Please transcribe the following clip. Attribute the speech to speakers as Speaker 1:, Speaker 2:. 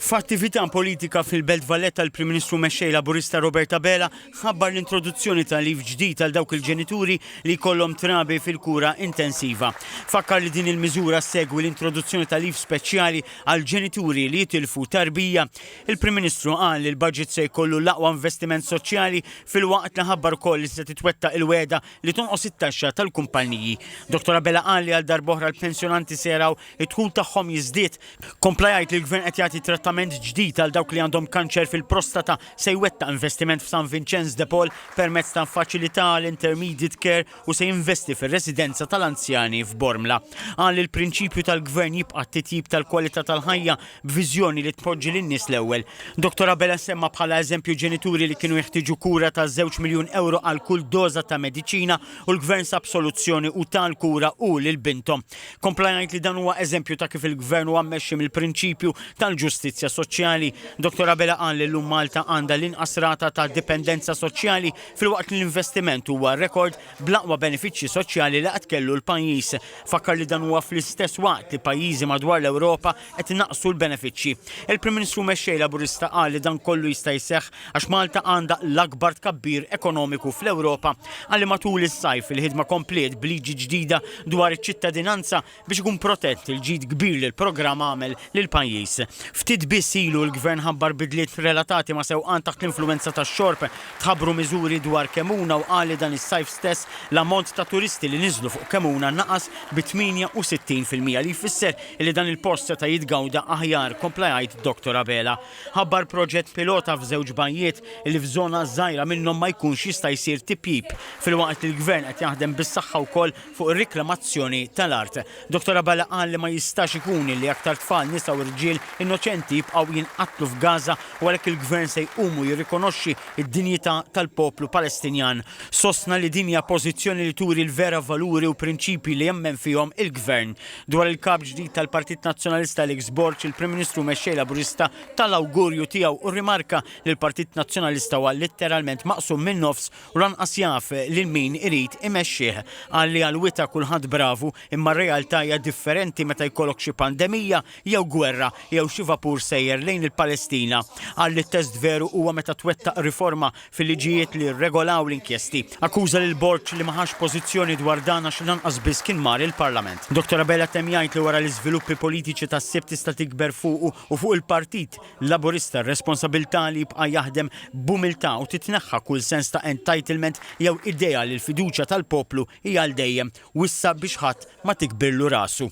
Speaker 1: F'attività politika fil-Belt Valletta l-Prim Ministru mexxej Laburista Robert Abela ħabbar l-introduzzjoni ta' leave ġdid għal dawk il-ġenituri li jkollhom trabi fil-kura intensiva. Fakkar li din il-miżura segwi l-introduzzjoni ta' leave speċjali għal ġenituri li jitilfu tarbija. Il-Prim Ministru qal li l-budget se jkollu l-aqwa investiment soċjali fil-waqt li ħabbar ukoll li se titwettaq il-weda li tonqos it-taxxa tal-kumpanniji. Dr. Abela qal li għal darb'oħra l-pensjonanti se jaraw id-dħul tagħhom jiżdied. Kompla jgħid li l-Gvern qed jagħti trattament ġdid għal dawk li għandhom kanċer fil-prostata se jwettaq investiment f'San Vincenz de Paul permezz ta' faċilità l-intermediate care u se jinvesti fir-residenza tal-anzjani f'Bormla. Qal li l-prinċipju tal-Gvern jibqa' titjib tal-kwalità tal-ħajja b'viżjoni li tpoġġi lin-nies l-ewwel. Dr. Abela semma bħala eżempju ġenituri li kienu jeħtieġu kura ta' 2 miljun euro għal kull doża ta' mediċina u l-Gvern sab soluzzjoni u tal-kura u lil bintom. Kompla jgħid li dan huwa eżempju ta' kif il-Gvern huwa mmexxi mill-prinċipju tal-ġustizzja soċjali. Dr. Abela qal li llum Malta għandha l-inqas rata ta' dipendenza soċjali filwaqt li l-investiment huwa rekord bl-aqwa benefiċċji soċjali li qed kellu l-pajjiż. Fakkar li dan huwa fl-istess waqt li pajjiżi madwar l-Ewropa qed inaqsu l-benefiċċji. Il-Prim Ministru mexxej Laburista qal li dan kollu jista' jseħħ għax Malta għandha l-akbar tkabbir ekonomiku fl-Ewropa. Għalli matul is-sajf il-ħidma komplet b'liġi ġdida dwar iċ-ċittadinanza biex ikun protett il-ġid kbir li l-programm għamel lill-pajjiż. Ftit biss ilu l-Gvern ħabbar bidliet relatati ma' sewqan taħt l-influenza tax-xorb tħabbru miżuri dwar Kemuna u qal li dan is-sajf stess l-ammont ta' turisti li niżlu fuq Kemuna naqas bi 68% li jfisser li dan il-post seta' jitgawda aħjar kompla jgħid Dr. Abela. Ħabbar proġett pilota f'żewġ banjiet li f'żona żgħira minnhom ma jkunx jista' jsir tipjib filwaqt li l-Gvern qed jaħdem bis-saħħa wkoll fuq ir-riklamazzjoni tal-art. Dr. Abela qal li ma jistax ikun li aktar tfal nisa u rġiel innoċenti jibqgħu jinqatlu f'Gaza u għalhekk il-Gvern se jqumu jirrikonoxxi d-dinjità tal-poplu Palestinjan. Sostna li din hija pożizzjoni li turi l-vera valuri u prinċipji li jemmen fihom il-Gvern. Dwar il-kap ġdid tal-Partit Nazzjonalista Alex Borch, il-Prim Ministru mexxej Laburista tal-awgurju tiegħu u rimarka li l-Partit Nazzjonalista huwa letteralment maqsum minn nofs u lanqas jaf lil min irid imexxih. Qal li għal-wita kulħadd bravu imma r-realtà hija differenti meta jkollok xi pandemija jew gwerra jew xi vapur sejjer lejn il-Palestina. Għal li t-test veru huwa meta twettaq riforma fil-liġijiet li rregolaw l-inkjesti. Akkuża lil Borch li maħax pożizzjoni dwar dan għax lanqas biss kien mar il-Parlament. Dr. Abela temm jgħid li wara l-iżviluppi politiċi tas-sibt tista' tikber fuqu u fuq il-Partit Laburista r-responsabilità li jibqa' jaħdem b'umiltà u titneħħa kull sens ta' entitlement jew idea li l-fiduċja tal-poplu hija għal dejjem u issa biex ħadd ma tikbirlu rasu.